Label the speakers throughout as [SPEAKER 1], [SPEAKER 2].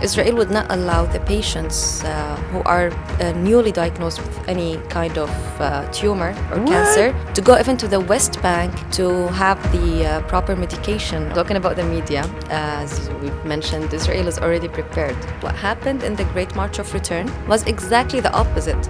[SPEAKER 1] Israel would not allow the patients who are newly diagnosed with any kind of tumor or cancer to go even to the West Bank to have the proper medication. Talking about the media, as we've mentioned, Israel is already prepared. What happened in the Great March of Return was exactly the opposite.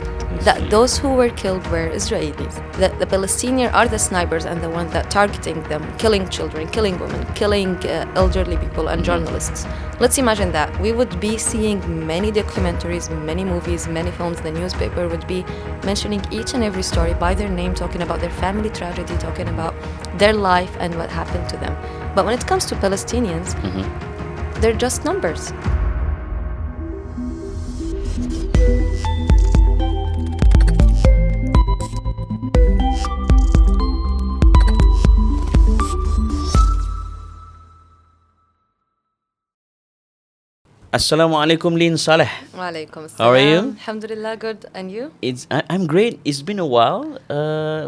[SPEAKER 1] That those who were killed were Israelis. The Palestinians are the snipers and the ones that targeting them, killing children, killing women, killing elderly people and journalists. Let's imagine that. We would be seeing many documentaries, many movies, many films. The newspaper would be mentioning each and every story by their name, talking about their family tragedy, talking about their life and what happened to them. But when it comes to Palestinians, they're just numbers.
[SPEAKER 2] Assalamu alaikum, Leen Salleh.
[SPEAKER 1] Walaikum assalam.
[SPEAKER 2] How are you?
[SPEAKER 1] Alhamdulillah, good. And you?
[SPEAKER 2] I'm great. It's been a while.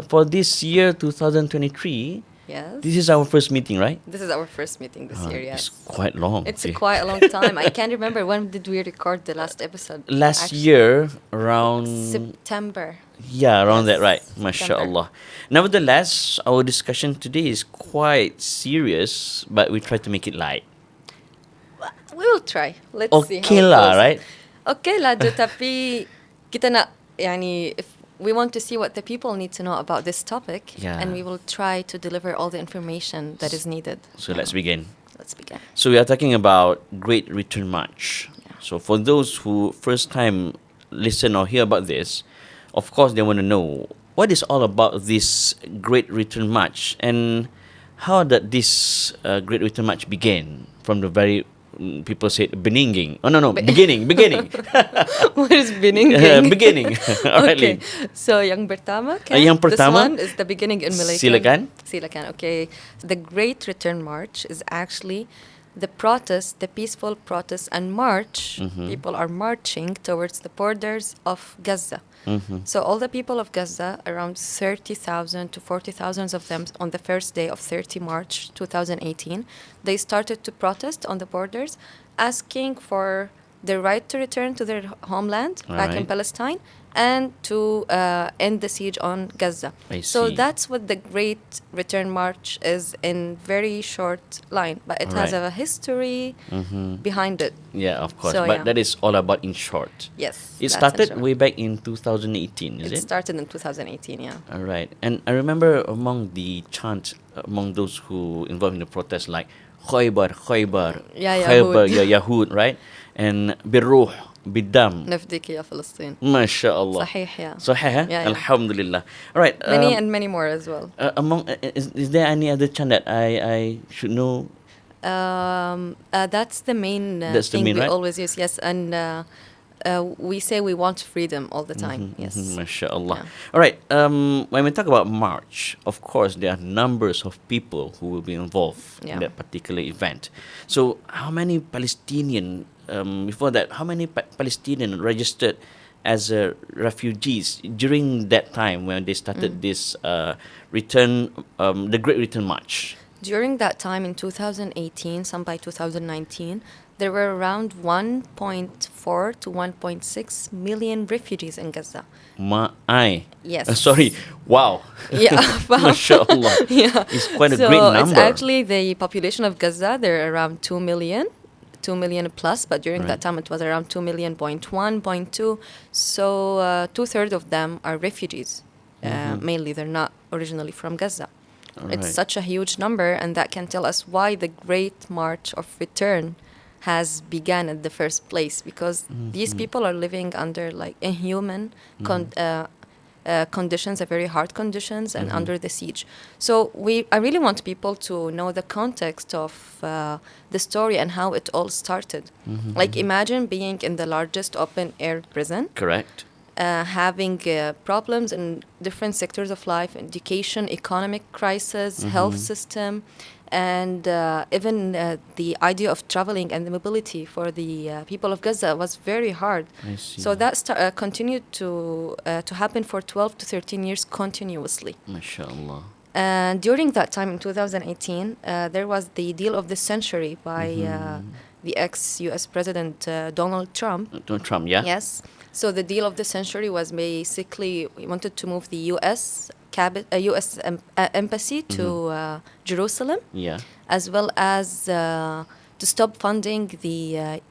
[SPEAKER 2] For this year, 2023,
[SPEAKER 1] Yes.
[SPEAKER 2] this is our first meeting, right?
[SPEAKER 1] This is our first meeting this year, yes.
[SPEAKER 2] It's quite long.
[SPEAKER 1] It's
[SPEAKER 2] okay.
[SPEAKER 1] quite a long time. I can't remember when did we record the last episode.
[SPEAKER 2] Last
[SPEAKER 1] Actually,
[SPEAKER 2] year, around...
[SPEAKER 1] September.
[SPEAKER 2] Yeah, around
[SPEAKER 1] Yes,
[SPEAKER 2] that, right?
[SPEAKER 1] September.
[SPEAKER 2] MashaAllah. Nevertheless, our discussion today is quite serious, but we try to make it light.
[SPEAKER 1] We will try. Let's see how
[SPEAKER 2] Okay
[SPEAKER 1] it
[SPEAKER 2] lah,
[SPEAKER 1] goes.
[SPEAKER 2] right?
[SPEAKER 1] Okay lah, tapi kita nak, if we want to see what the people need to know about this topic,
[SPEAKER 2] Yeah.
[SPEAKER 1] and we will try to deliver all the information that is needed.
[SPEAKER 2] So let's begin.
[SPEAKER 1] Let's begin.
[SPEAKER 2] So we are talking about Great Return March.
[SPEAKER 1] Yeah.
[SPEAKER 2] So for those who first time listen or hear about this, of course they want to know what is all about this Great Return March and how did this Great Return March begin from the very people say beginning. Oh no, beginning.
[SPEAKER 1] What is beginning?
[SPEAKER 2] Beginning. Alright,
[SPEAKER 1] Okay.
[SPEAKER 2] Leen.
[SPEAKER 1] So yang pertama,
[SPEAKER 2] Yang pertama,
[SPEAKER 1] this one is the beginning in Malaysia. Silakan. Okay. The Great Return March is actually the protest, the peaceful protest and march. People are marching towards the borders of Gaza. So all the people of Gaza, around 30,000 to 40,000 of them on the first day of 30 March 2018, they started to protest on the borders, asking for the right to return to their homeland back in
[SPEAKER 2] Alright.
[SPEAKER 1] Palestine and to end the siege on Gaza.
[SPEAKER 2] I
[SPEAKER 1] So
[SPEAKER 2] see.
[SPEAKER 1] that's what the Great Return March is in very short line, but it has
[SPEAKER 2] Alright.
[SPEAKER 1] a history behind it.
[SPEAKER 2] Yeah, of course.
[SPEAKER 1] So,
[SPEAKER 2] but
[SPEAKER 1] yeah.
[SPEAKER 2] that is all about in short.
[SPEAKER 1] Yes.
[SPEAKER 2] It
[SPEAKER 1] that's
[SPEAKER 2] started
[SPEAKER 1] in short.
[SPEAKER 2] way back in 2018, is
[SPEAKER 1] It
[SPEAKER 2] it?
[SPEAKER 1] started in 2018, yeah.
[SPEAKER 2] All right. And I remember among the chant, among those who involved in the protest, like Khaybar,
[SPEAKER 1] Ya
[SPEAKER 2] Khaybar,
[SPEAKER 1] Yahud.
[SPEAKER 2] Ya Yahud, right? And Birruh, Bidam.
[SPEAKER 1] نفديك يا فلسطين.
[SPEAKER 2] MashaAllah.
[SPEAKER 1] صحيح, yeah.
[SPEAKER 2] Sahih,
[SPEAKER 1] Yeah.
[SPEAKER 2] Alhamdulillah. All right.
[SPEAKER 1] Many and many more as well.
[SPEAKER 2] Among is there any other chant that I should know?
[SPEAKER 1] That's the main
[SPEAKER 2] That's the
[SPEAKER 1] thing
[SPEAKER 2] main,
[SPEAKER 1] we
[SPEAKER 2] right?
[SPEAKER 1] always use, yes. And we say we want freedom all the time, yes.
[SPEAKER 2] MashaAllah.
[SPEAKER 1] Yeah.
[SPEAKER 2] All right. When we talk about March, of course, there are numbers of people who will be involved in
[SPEAKER 1] Yeah.
[SPEAKER 2] that particular event. So, how many Palestinian, before that, how many Palestinian registered as refugees during that time when they started this return, the Great Return March?
[SPEAKER 1] During that time in 2018, some by 2019, there were around 1.4 to 1.6 million refugees in Gaza. Yes.
[SPEAKER 2] Sorry. Wow.
[SPEAKER 1] Yeah.
[SPEAKER 2] MashaAllah.
[SPEAKER 1] Yeah.
[SPEAKER 2] It's quite a
[SPEAKER 1] So
[SPEAKER 2] great number.
[SPEAKER 1] it's actually the population of Gaza, they're around 2 million plus, but during that time it was around 2 million, 0.2. So 2/3 of them are refugees. Mainly, they're not originally from Gaza. It's
[SPEAKER 2] Alright.
[SPEAKER 1] such a huge number, and that can tell us why the Great March of Return has begun at the first place, because these people are living under like inhuman conditions, very hard conditions, and under the siege. So I really want people to know the context of the story and how it all started. Like, imagine being in the largest open air prison,
[SPEAKER 2] Correct.
[SPEAKER 1] having problems in different sectors of life: education, economic crisis, health system, and even the idea of traveling and the mobility for the people of Gaza was very hard.
[SPEAKER 2] I see.
[SPEAKER 1] So that continued to happen for 12 to 13 years continuously.
[SPEAKER 2] MashaAllah.
[SPEAKER 1] And during that time in 2018, there was the deal of the century by the ex-U.S. President Donald Trump.
[SPEAKER 2] Donald Trump, yeah?
[SPEAKER 1] Yes. So the deal of the century was basically we wanted to move the U.S. U.S. Embassy to Jerusalem,
[SPEAKER 2] Yeah.
[SPEAKER 1] as well as to stop funding the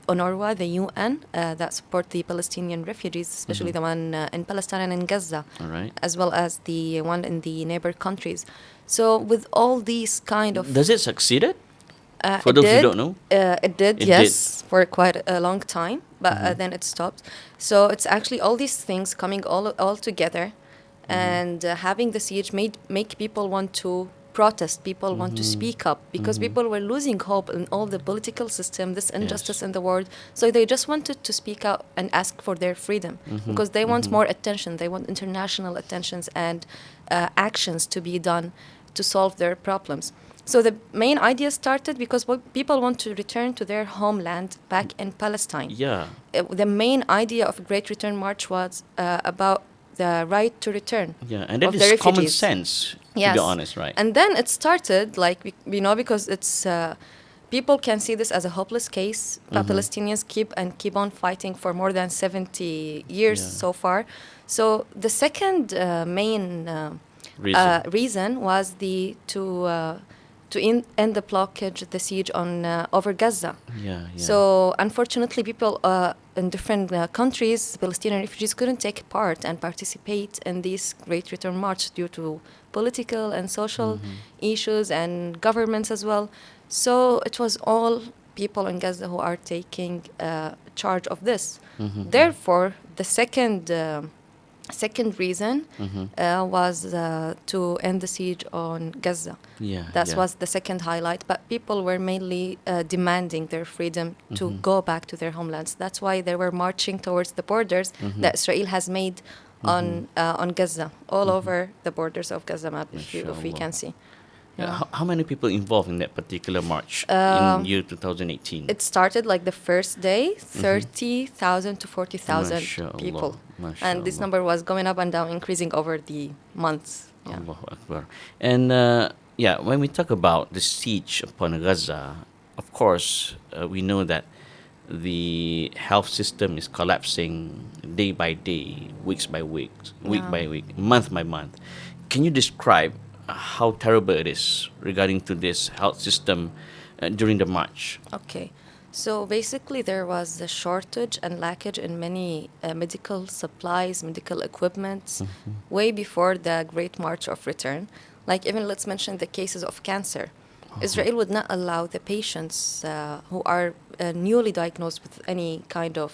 [SPEAKER 1] UNRWA, the UN, that support the Palestinian refugees, especially the one in Palestine and in Gaza,
[SPEAKER 2] All right.
[SPEAKER 1] as well as the one in the neighbor countries. So with all these kind of...
[SPEAKER 2] Does it succeeded? For
[SPEAKER 1] it
[SPEAKER 2] those who
[SPEAKER 1] did.
[SPEAKER 2] don't know?
[SPEAKER 1] It did,
[SPEAKER 2] It
[SPEAKER 1] yes, for quite a long time, but then it stopped. So it's actually all these things coming all together, and having the siege make people want to protest, people want to speak up, because people were losing hope in all the political system, this injustice in the world. So they just wanted to speak out and ask for their freedom, because they want more attention. They want international attentions and actions to be done to solve their problems. So the main idea started because people want to return to their homeland back in Palestine.
[SPEAKER 2] Yeah.
[SPEAKER 1] The main idea of Great Return March was about the right to return.
[SPEAKER 2] Yeah, and that
[SPEAKER 1] of the
[SPEAKER 2] is common
[SPEAKER 1] refugees.
[SPEAKER 2] sense, to
[SPEAKER 1] Yes.
[SPEAKER 2] be honest, right?
[SPEAKER 1] And then it started, like, because it's people can see this as a hopeless case. Palestinians keep on fighting for more than 70 years so far. So the second main reason was to end the blockage, the siege on over Gaza.
[SPEAKER 2] Yeah.
[SPEAKER 1] So unfortunately, people in different countries, Palestinian refugees, couldn't take part and participate in this Great Return March due to political and social issues and governments as well. So it was all people in Gaza who are taking charge of this. Therefore, the second reason was to end the siege on Gaza. That was the second highlight. But people were mainly demanding their freedom to go back to their homelands. That's why they were marching towards the borders that Israel has made on Gaza, all over the borders of Gaza map, if we can see.
[SPEAKER 2] How many people involved in that particular march in year 2018?
[SPEAKER 1] It started like the first day, 30,000 to 40,000 people. And this number was going up and down, increasing over the months. Yeah.
[SPEAKER 2] Allahu Akbar. And when we talk about the siege upon Gaza, of course, we know that the health system is collapsing day by day, weeks by weeks, week by week, month by month. Can you describe how terrible it is regarding to this health system during the march?
[SPEAKER 1] Okay. So basically there was a shortage and lackage in many medical supplies, medical equipment, way before the Great March of Return. Like even let's mention the cases of cancer. Israel would not allow the patients who are newly diagnosed with any kind of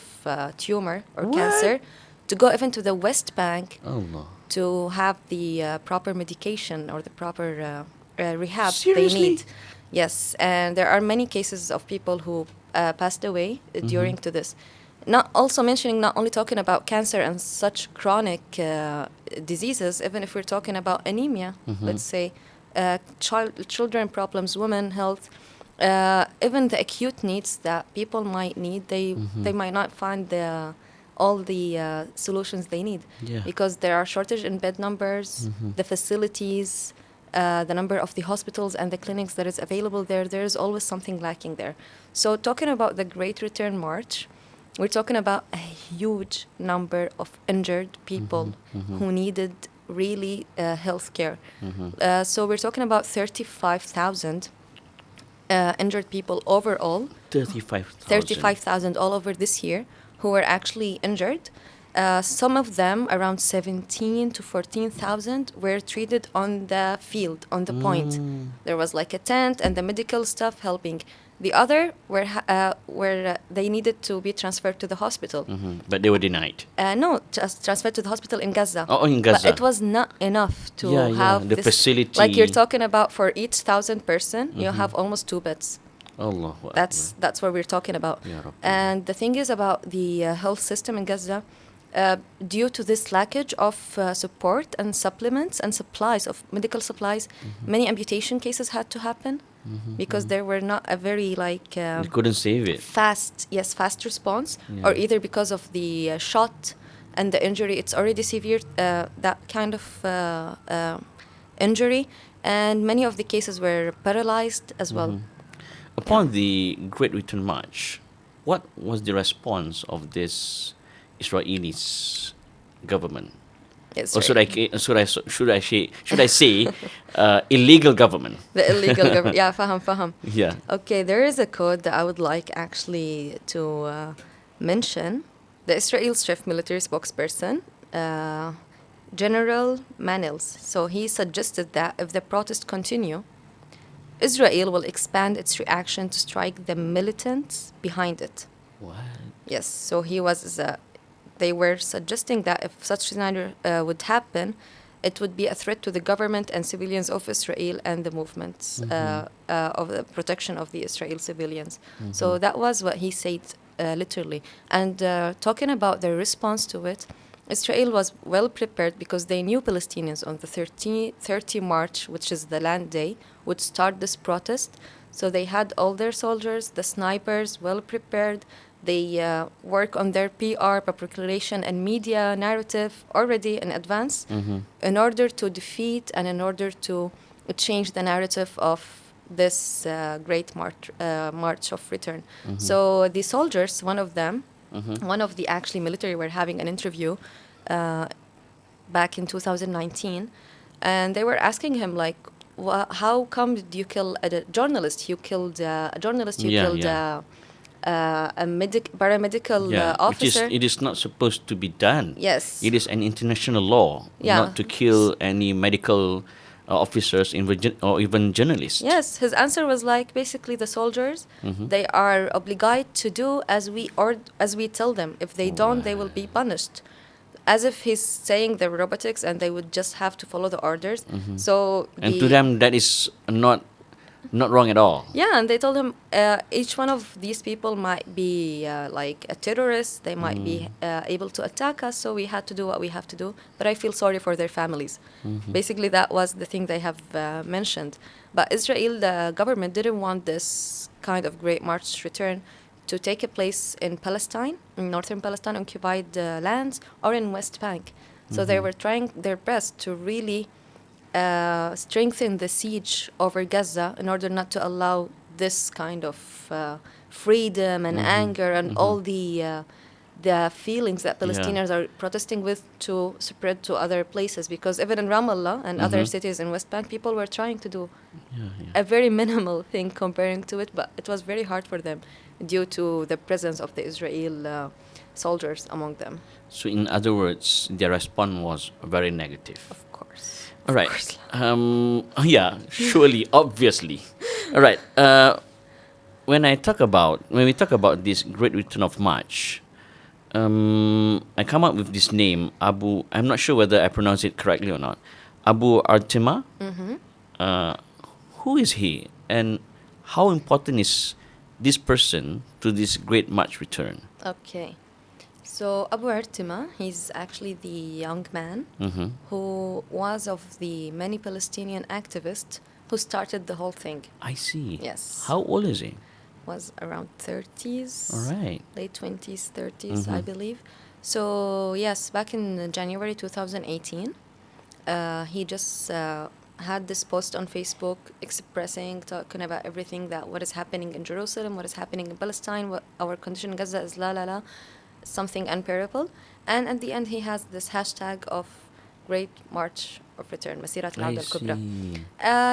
[SPEAKER 1] tumor or cancer to go even to the West Bank to have the proper medication or the proper rehab they need. Yes, and there are many cases of people who passed away during to this. Not only talking about cancer and such chronic diseases, even if we're talking about anemia, let's say, children problems, women health, even the acute needs that people might need, they might not find all the solutions they need because there are shortage in bed numbers, the facilities, the number of the hospitals and the clinics that is available there is always something lacking there. So talking about the Great Return March, we're talking about a huge number of injured people who needed really health care. So we're talking about 35,000 injured people overall. 35,000 all over this year who were actually injured. Some of them, around 17 to 14,000, were treated on the field, on the point. There was like a tent and the medical staff helping. The other were they needed to be transferred to the hospital.
[SPEAKER 2] But they were denied.
[SPEAKER 1] No, just transferred to the hospital in Gaza.
[SPEAKER 2] Oh, in Gaza.
[SPEAKER 1] But it was not enough to have
[SPEAKER 2] the
[SPEAKER 1] this
[SPEAKER 2] facility.
[SPEAKER 1] Like you're talking about, for each 1,000 person, you have almost 2 beds.
[SPEAKER 2] Allahu
[SPEAKER 1] That's what we're talking about. And the thing is about the health system in Gaza, due to this lackage of support and supplements and supplies of medical supplies, many amputation cases had to happen because there were not a very
[SPEAKER 2] they couldn't save it.
[SPEAKER 1] fast response, or either because of the shot and the injury, it's already severe, that kind of injury, and many of the cases were paralyzed as well.
[SPEAKER 2] Upon the Great Return March, what was the response of this Israelis government?
[SPEAKER 1] It's
[SPEAKER 2] Or
[SPEAKER 1] right.
[SPEAKER 2] should I say illegal government?
[SPEAKER 1] The illegal government. Yeah, faham.
[SPEAKER 2] Yeah.
[SPEAKER 1] Okay, there is a code that I would like actually to mention. The Israel's chief military spokesperson, uh, General Manils. So he suggested that if the protests continue, Israel will expand its reaction to strike the militants behind it.
[SPEAKER 2] What?
[SPEAKER 1] Yes, so they were suggesting that if such scenario would happen, it would be a threat to the government and civilians of Israel and the movements of the protection of the Israel civilians. So that was what he said literally. And talking about their response to it, Israel was well prepared because they knew Palestinians on the 30 March, which is the land day, would start this protest. So they had all their soldiers, the snipers, well prepared. They work on their PR, public relation, and media narrative already in advance in order to defeat and in order to change the narrative of this great march of return. So the soldiers, one of them, one of the actually military were having an interview back in 2019, and they were asking him like, how come did you kill a journalist? You killed a journalist. You killed a paramedical officer.
[SPEAKER 2] It is not supposed to be done.
[SPEAKER 1] Yes.
[SPEAKER 2] It is an international law not to kill any medical officers or even journalists.
[SPEAKER 1] Yes, his answer was like basically the soldiers, they are obligated to do as we tell them. If they don't, they will be punished. As if he's saying they're robotics and they would just have to follow the orders. So
[SPEAKER 2] and to them that is not wrong at all.
[SPEAKER 1] Yeah, and they told him each one of these people might be like a terrorist. They might be able to attack us, so we had to do what we have to do. But I feel sorry for their families. Basically, that was the thing they have mentioned. But Israel, the government, didn't want this kind of great march return to take a place in Palestine, in northern Palestine, occupied lands, or in West Bank. So they were trying their best to really strengthen the siege over Gaza in order not to allow this kind of freedom and anger and all the feelings that Palestinians are protesting with to spread to other places. Because even in Ramallah and other cities in West Bank, people were trying to do a very minimal thing comparing to it, but it was very hard for them due to the presence of the Israel soldiers among them.
[SPEAKER 2] So in other words, their response was very negative.
[SPEAKER 1] Of course.
[SPEAKER 2] All right. Yeah, surely, obviously. All right. When we talk about this Great Return of March, I come up with this name, I'm not sure whether I pronounce it correctly or not. Abu Artima. Who is he, and how important is this person to this Great March return?
[SPEAKER 1] Okay. So Abu Artima, he's actually the young man who was of the many Palestinian activists who started the whole thing.
[SPEAKER 2] I see.
[SPEAKER 1] Yes.
[SPEAKER 2] How old is he?
[SPEAKER 1] Was around 30s.
[SPEAKER 2] All right.
[SPEAKER 1] Late 20s, 30s, I believe. So yes, back in January 2018, he just had this post on Facebook talking about everything what is happening in Jerusalem, what is happening in Palestine, what our condition in Gaza is something unbearable. And at the end, he has this hashtag of Great March of Return, Masirat al-Awda al-Kubra.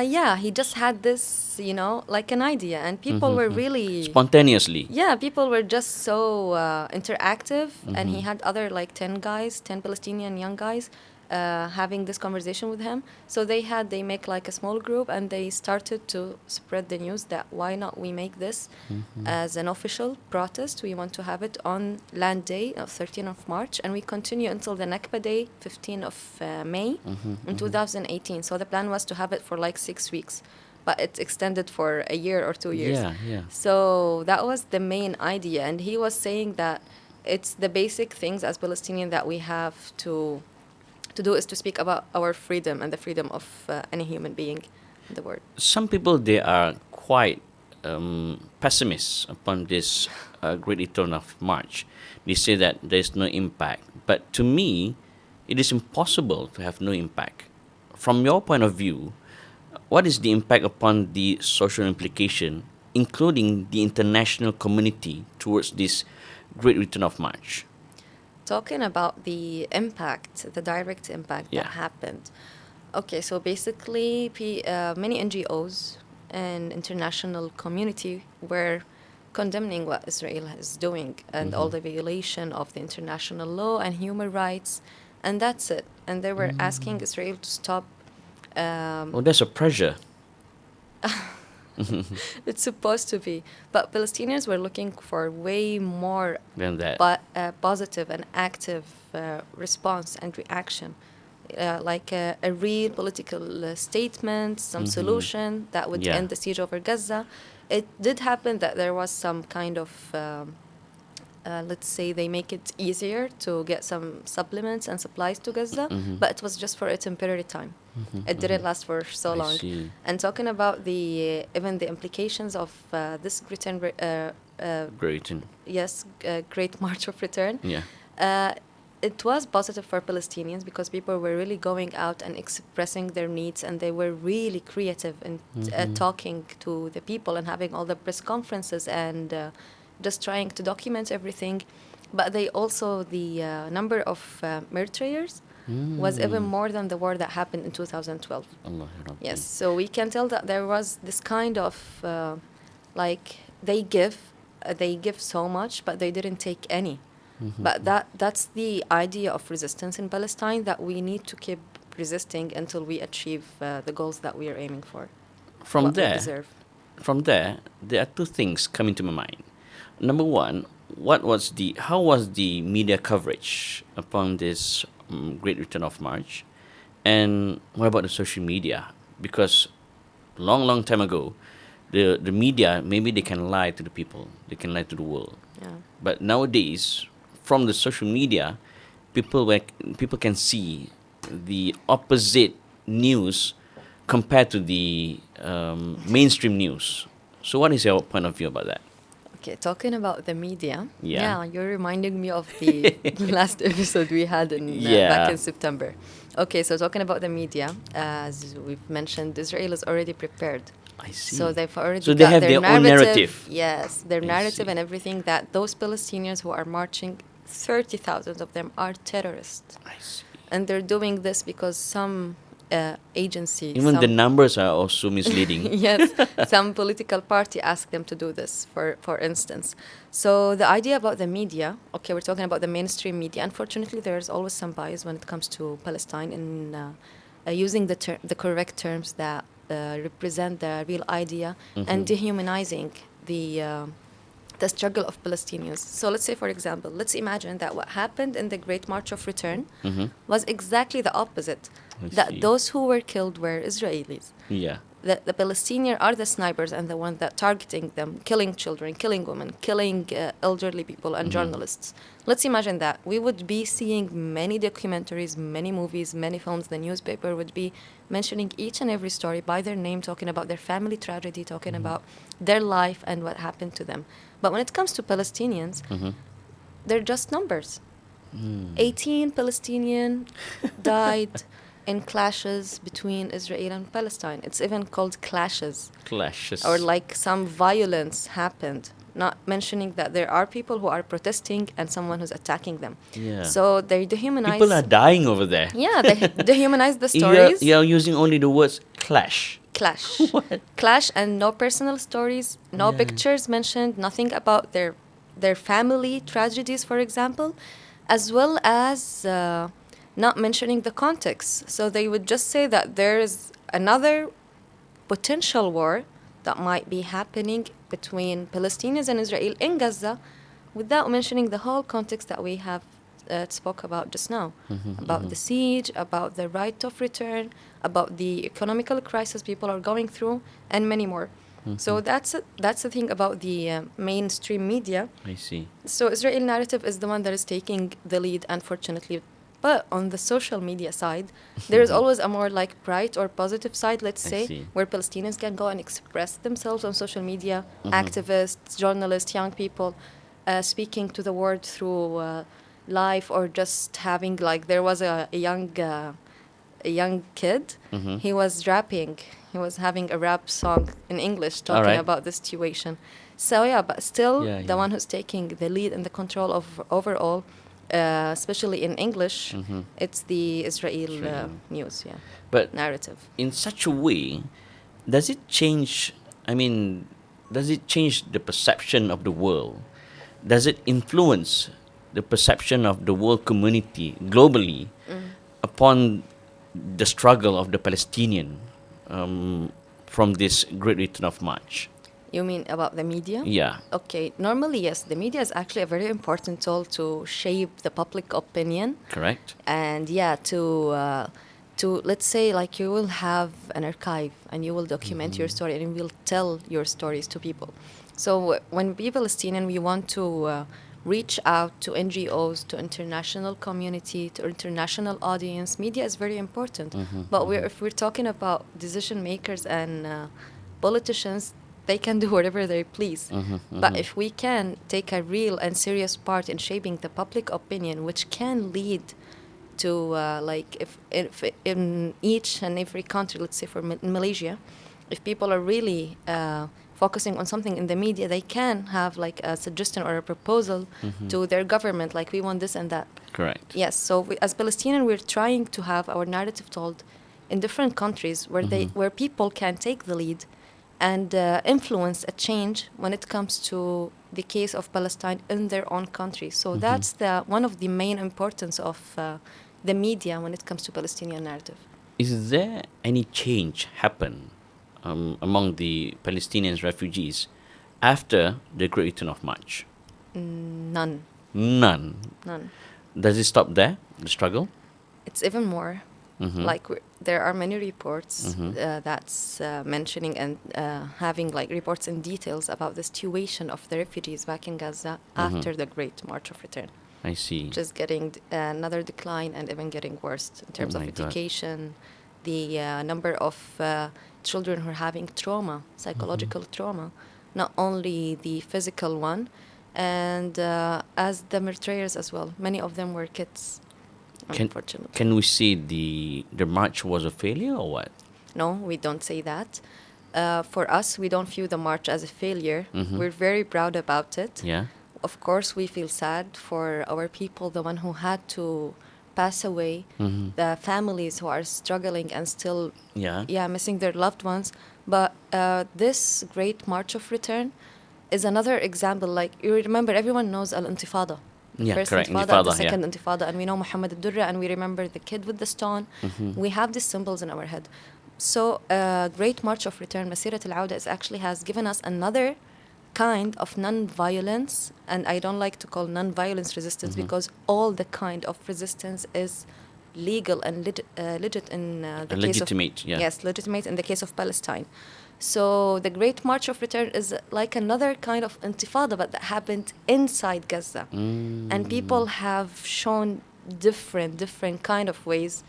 [SPEAKER 1] Yeah, he just had this, like an idea, and people were really
[SPEAKER 2] spontaneously.
[SPEAKER 1] Yeah, people were just so interactive, and he had other like 10 Palestinian young guys having this conversation with him. So they make like a small group, and they started to spread the news that why not we make this as an official protest. We want to have it on Land Day of 13th of March, and we continue until the Nakba Day, 15th of May in 2018. So the plan was to have it for like 6 weeks, but it extended for a year or 2 years.
[SPEAKER 2] Yeah.
[SPEAKER 1] So that was the main idea, and he was saying that it's the basic things as Palestinian that we have to do is to speak about our freedom and the freedom of any human being in the world.
[SPEAKER 2] Some people, they are quite pessimist upon this Great Return of March. They say that there's no impact. But to me, it is impossible to have no impact. From your point of view, what is the impact upon the social implication including the international community towards this great return of March?
[SPEAKER 1] Talking about the impact, the direct impact
[SPEAKER 2] Yeah.
[SPEAKER 1] that happened. Okay, so basically, many NGOs and international community were condemning what Israel is doing and all the violation of the international law and human rights, and that's it. And they were asking Israel to stop.
[SPEAKER 2] Oh, there's a pressure.
[SPEAKER 1] It's supposed to be, but Palestinians were looking for way more
[SPEAKER 2] Than that.
[SPEAKER 1] positive and active response and reaction, like a real political statement, some solution that would
[SPEAKER 2] Yeah.
[SPEAKER 1] end the siege over Gaza. It did happen that there was some kind of, let's say, they make it easier to get some supplements and supplies to Gaza, but it was just for a temporary time. It didn't last for so
[SPEAKER 2] I
[SPEAKER 1] long.
[SPEAKER 2] see.
[SPEAKER 1] And talking about the even the implications of this return,
[SPEAKER 2] Great.
[SPEAKER 1] yes, great march of return.
[SPEAKER 2] Yeah.
[SPEAKER 1] It was positive for Palestinians because people were really going out and expressing their needs, and they were really creative in talking to the people and having all the press conferences and just trying to document everything. But they also, the number of martyrs was even more than the war that happened in 2012.
[SPEAKER 2] Allah Rabbi.
[SPEAKER 1] Yes, so we can tell that there was this kind of like they give so much, but they didn't take any. But that's the idea of resistance in Palestine, that we need to keep resisting until we achieve the goals that we are aiming for.
[SPEAKER 2] From
[SPEAKER 1] what we
[SPEAKER 2] there,
[SPEAKER 1] deserve.
[SPEAKER 2] there are two things coming to my mind. Number one, how was the media coverage upon this great return of March, and what about the social media? Because long time ago, the media, maybe they can lie to the people, they can lie to the world.
[SPEAKER 1] Yeah.
[SPEAKER 2] But nowadays, from the social media, people can see the opposite news compared to the mainstream news. So, what is your point of view about that?
[SPEAKER 1] Okay, talking about the media.
[SPEAKER 2] Yeah.
[SPEAKER 1] You're reminding me of the last episode we had back
[SPEAKER 2] Yeah.
[SPEAKER 1] in September. Okay, so talking about the media, as we've mentioned, Israel is already prepared.
[SPEAKER 2] I see.
[SPEAKER 1] So they've already
[SPEAKER 2] So they
[SPEAKER 1] got
[SPEAKER 2] have
[SPEAKER 1] their
[SPEAKER 2] their own narrative.
[SPEAKER 1] Yes, their
[SPEAKER 2] I
[SPEAKER 1] narrative
[SPEAKER 2] see.
[SPEAKER 1] and everything, that those Palestinians who are marching, 30,000 of them are terrorists.
[SPEAKER 2] I see.
[SPEAKER 1] And they're doing this because some agency,
[SPEAKER 2] Even
[SPEAKER 1] some
[SPEAKER 2] the numbers are also misleading.
[SPEAKER 1] yes, some political party asked them to do this, for instance. So the idea about the media, okay, we're talking about the mainstream media. Unfortunately, there's always some bias when it comes to Palestine in using the correct terms that represent the real idea and dehumanizing the struggle of Palestinians. So let's say, for example, let's imagine that what happened in the Great March of Return was exactly the opposite.
[SPEAKER 2] I
[SPEAKER 1] That
[SPEAKER 2] see.
[SPEAKER 1] those who were killed were Israelis.
[SPEAKER 2] Yeah.
[SPEAKER 1] The Palestinians are the snipers and the ones that targeting them, killing children, killing women, killing elderly people and journalists. Let's imagine that. We would be seeing many documentaries, many movies, many films. The newspaper would be mentioning each and every story by their name, talking about their family tragedy, talking about their life and what happened to them. But when it comes to Palestinians, they're just numbers. 18 Palestinians died in clashes between Israel and Palestine. It's even called clashes.
[SPEAKER 2] Clashes.
[SPEAKER 1] Or like some violence happened, not mentioning that there are people who are protesting and someone who's attacking them.
[SPEAKER 2] Yeah.
[SPEAKER 1] So they dehumanize.
[SPEAKER 2] People are dying over there.
[SPEAKER 1] Yeah, they dehumanize the stories.
[SPEAKER 2] You're using only the words clash.
[SPEAKER 1] Clash.
[SPEAKER 2] What?
[SPEAKER 1] Clash, and no personal stories, no pictures mentioned, nothing about their family tragedies, for example, as well as not mentioning the context. So they would just say that there is another potential war that might be happening between Palestinians and Israel in Gaza, without mentioning the whole context that we have spoke about just now, about the siege, about the right of return, about the economical crisis people are going through, and many more. So that's the thing about the mainstream media.
[SPEAKER 2] I see.
[SPEAKER 1] So Israel narrative is the one that is taking the lead, unfortunately. But on the social media side, there is always a more like bright or positive side, let's
[SPEAKER 2] I
[SPEAKER 1] say,
[SPEAKER 2] see.
[SPEAKER 1] where Palestinians can go and express themselves on social media, activists, journalists, young people, speaking to the world through live, or just having, like, there was a a young kid. He was rapping. He was having a rap song in English talking
[SPEAKER 2] Alright.
[SPEAKER 1] about the situation. So yeah, but still,
[SPEAKER 2] Yeah,
[SPEAKER 1] the
[SPEAKER 2] yeah.
[SPEAKER 1] one who's taking the lead and the control of overall, especially in English, it's the Israel
[SPEAKER 2] Israel.
[SPEAKER 1] news, yeah,
[SPEAKER 2] But
[SPEAKER 1] narrative.
[SPEAKER 2] in such a way, does it change? I mean, does it change the perception of the world? Does it influence the perception of the world community globally upon the struggle of the Palestinian from this Great Return of March?
[SPEAKER 1] You mean about the media?
[SPEAKER 2] Yeah.
[SPEAKER 1] Okay, normally, yes, the media is actually a very important tool to shape the public opinion.
[SPEAKER 2] Correct.
[SPEAKER 1] And yeah, to let's say, like, you will have an archive and you will document your story and you will tell your stories to people. So when we Palestinian, we want to reach out to NGOs, to international community, to international audience. Media is very important. But if we're talking about decision makers and politicians, they can do whatever they please. But if we can take a real and serious part in shaping the public opinion, which can lead to like if in each and every country, let's say for Malaysia, if people are really focusing on something in the media, they can have like a suggestion or a proposal to their government, like we want this and that.
[SPEAKER 2] Correct.
[SPEAKER 1] Yes, so as Palestinian, we're trying to have our narrative told in different countries where where people can take the lead and influence a change when it comes to the case of Palestine in their own country. So that's one of the main importance of the media when it comes to Palestinian narrative.
[SPEAKER 2] Is there any change happen among the Palestinian refugees after the Great Return of March?
[SPEAKER 1] None.
[SPEAKER 2] None.
[SPEAKER 1] None.
[SPEAKER 2] Does it stop there, the struggle?
[SPEAKER 1] It's even more. Like there are many reports that's mentioning and having like reports and details about the situation of the refugees back in Gaza after the Great March of Return.
[SPEAKER 2] I see.
[SPEAKER 1] Just getting another decline and even getting worse in terms of
[SPEAKER 2] my God.
[SPEAKER 1] education, the number of children who are having trauma, psychological trauma, not only the physical one, and as the martyrs as well. Many of them were kids, unfortunately.
[SPEAKER 2] Can we say the march was a failure or what?
[SPEAKER 1] No, we don't say that. For us, we don't view the march as a failure. We're very proud about it.
[SPEAKER 2] Yeah.
[SPEAKER 1] Of course, we feel sad for our people, the one who had to pass away, the families who are struggling and still missing their loved ones. But this great March of Return is another example. Like, you remember, everyone knows Al-Intifada.
[SPEAKER 2] Yeah,
[SPEAKER 1] First
[SPEAKER 2] correct.
[SPEAKER 1] Intifada,
[SPEAKER 2] Intifada,
[SPEAKER 1] the second Intifada, and we know Muhammad al-Durra, and we remember the kid with the stone. We have these symbols in our head. So, Great March of Return, Masirat al-Awda, actually has given us another kind of non-violence, and I don't like to call non-violence resistance because all the kind of resistance is legal and legit in the case of...
[SPEAKER 2] Legitimate, yeah.
[SPEAKER 1] Yes, legitimate in the case of Palestine. So the Great March of Return is like another kind of intifada, but that happened inside Gaza. And people have shown different kind of ways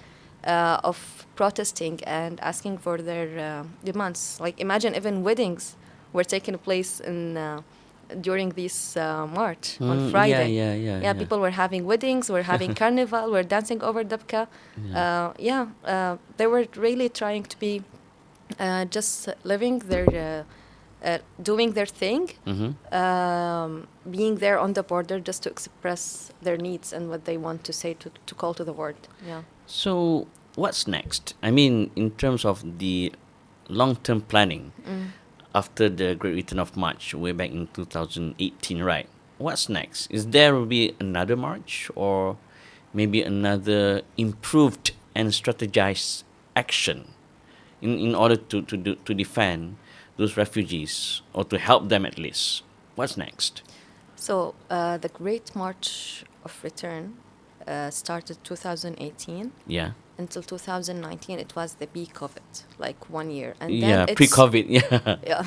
[SPEAKER 1] of protesting and asking for their demands. Like, imagine even weddings were taking place during this march on Friday.
[SPEAKER 2] Yeah.
[SPEAKER 1] People were having weddings, were having carnival, were dancing over dabka. They were really trying to be just living their, doing their thing, being there on the border just to express their needs and what they want to say to call to the world. Yeah.
[SPEAKER 2] So what's next? I mean, in terms of the long-term planning after the Great Return of March, way back in 2018, right? What's next? Is there will be another march or maybe another improved and strategized action in order to defend those refugees or to help them at least? What's next?
[SPEAKER 1] So the Great March of Return started 2018.
[SPEAKER 2] Yeah.
[SPEAKER 1] Until 2019, it was the peak of it, like 1 year. And then
[SPEAKER 2] pre-COVID, yeah.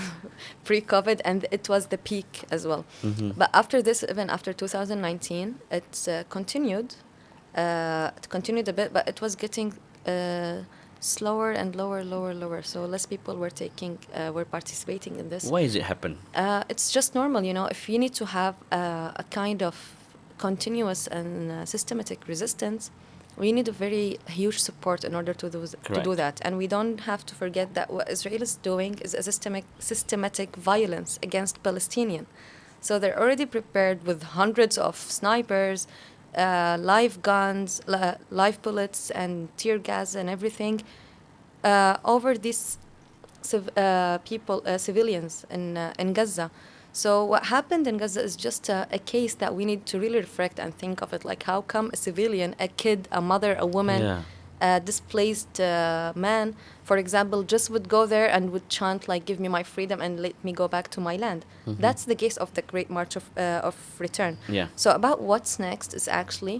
[SPEAKER 1] Pre-COVID, and it was the peak as well. But after this, even after 2019, it continued. It continued a bit, but it was getting slower and lower. So less people were participating in this.
[SPEAKER 2] Why does it happen?
[SPEAKER 1] It's just normal, if you need to have a kind of continuous and systematic resistance, we need a very huge support in order to do
[SPEAKER 2] Correct.
[SPEAKER 1] that. And we don't have to forget that what Israel is doing is a systematic violence against Palestinian. So they're already prepared with hundreds of snipers, live guns, live bullets, and tear gas and everything over these civilians in Gaza. So what happened in Gaza is just a case that we need to really reflect and think of it. Like, how come a civilian, a kid, a mother, a woman,
[SPEAKER 2] Yeah.
[SPEAKER 1] displaced man, for example, just would go there and would chant like, "Give me my freedom and let me go back to my land." That's the case of the Great March of Return.
[SPEAKER 2] Yeah.
[SPEAKER 1] So about what's next is actually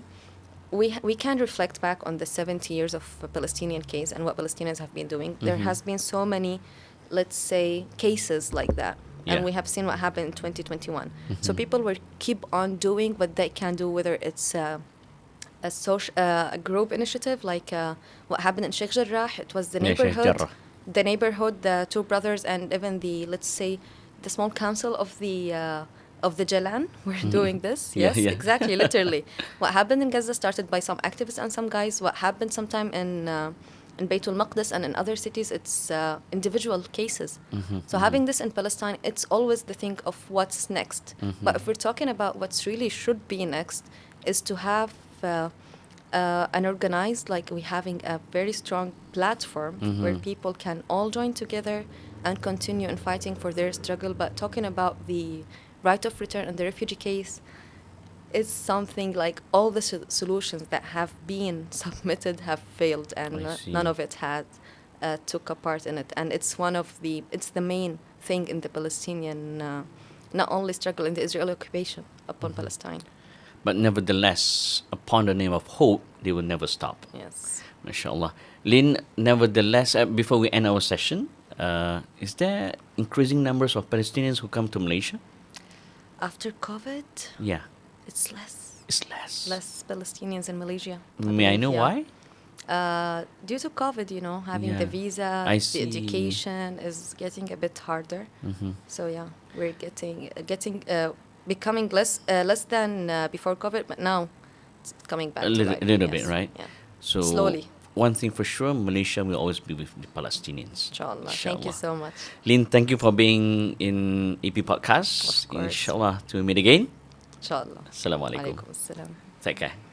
[SPEAKER 1] we can reflect back on the 70 years of a Palestinian case and what Palestinians have been doing. There has been so many, let's say, cases like that.
[SPEAKER 2] Yeah.
[SPEAKER 1] And we have seen what happened in 2021. So people will keep on doing what they can do, whether it's a group initiative like what happened in Sheikh Jarrah. It was the
[SPEAKER 2] Yeah, Sheikh
[SPEAKER 1] neighborhood,
[SPEAKER 2] Jarrah.
[SPEAKER 1] the two brothers, and even the, let's say, the small council of the Jalan were doing this.
[SPEAKER 2] Yeah,
[SPEAKER 1] Yes,
[SPEAKER 2] yeah.
[SPEAKER 1] exactly, literally. What happened in Gaza started by some activists and some guys. What happened sometime in Beitul Maqdis and in other cities, it's individual cases. So having this in Palestine, it's always the thing of what's next. But if we're talking about what's really should be next, is to have an organized, like we having a very strong platform where people can all join together and continue in fighting for their struggle. But talking about the right of return and the refugee case, is something like all the solutions that have been submitted have failed, and
[SPEAKER 2] I see.
[SPEAKER 1] none of it had took a part in it. And it's it's the main thing in the Palestinian, not only struggle in the Israeli occupation upon Palestine.
[SPEAKER 2] But nevertheless, upon the name of hope, they will never stop.
[SPEAKER 1] Yes.
[SPEAKER 2] MashaAllah. Leen, nevertheless, before we end our session, is there increasing numbers of Palestinians who come to Malaysia?
[SPEAKER 1] After COVID,
[SPEAKER 2] Yeah,
[SPEAKER 1] it's less.
[SPEAKER 2] it's less.
[SPEAKER 1] Less Palestinians in Malaysia.
[SPEAKER 2] May I
[SPEAKER 1] believe,
[SPEAKER 2] know
[SPEAKER 1] yeah.
[SPEAKER 2] why?
[SPEAKER 1] Due to COVID, having
[SPEAKER 2] Yeah.
[SPEAKER 1] the visa,
[SPEAKER 2] I
[SPEAKER 1] the
[SPEAKER 2] see.
[SPEAKER 1] education is getting a bit harder. So yeah, we're becoming less than before COVID, but now it's coming back
[SPEAKER 2] A
[SPEAKER 1] to
[SPEAKER 2] little,
[SPEAKER 1] life.
[SPEAKER 2] little
[SPEAKER 1] Yes.
[SPEAKER 2] bit, right?
[SPEAKER 1] Yeah.
[SPEAKER 2] So
[SPEAKER 1] Slowly.
[SPEAKER 2] one thing for sure, Malaysia will always be with the Palestinians.
[SPEAKER 1] Inshallah. Thank you so much.
[SPEAKER 2] Leen, thank you for being in EP Podcast.
[SPEAKER 1] Of course.
[SPEAKER 2] Inshallah, to meet again.
[SPEAKER 1] Inshallah.
[SPEAKER 2] Assalamualaikum.
[SPEAKER 1] Alaikum assalam.
[SPEAKER 2] Take care.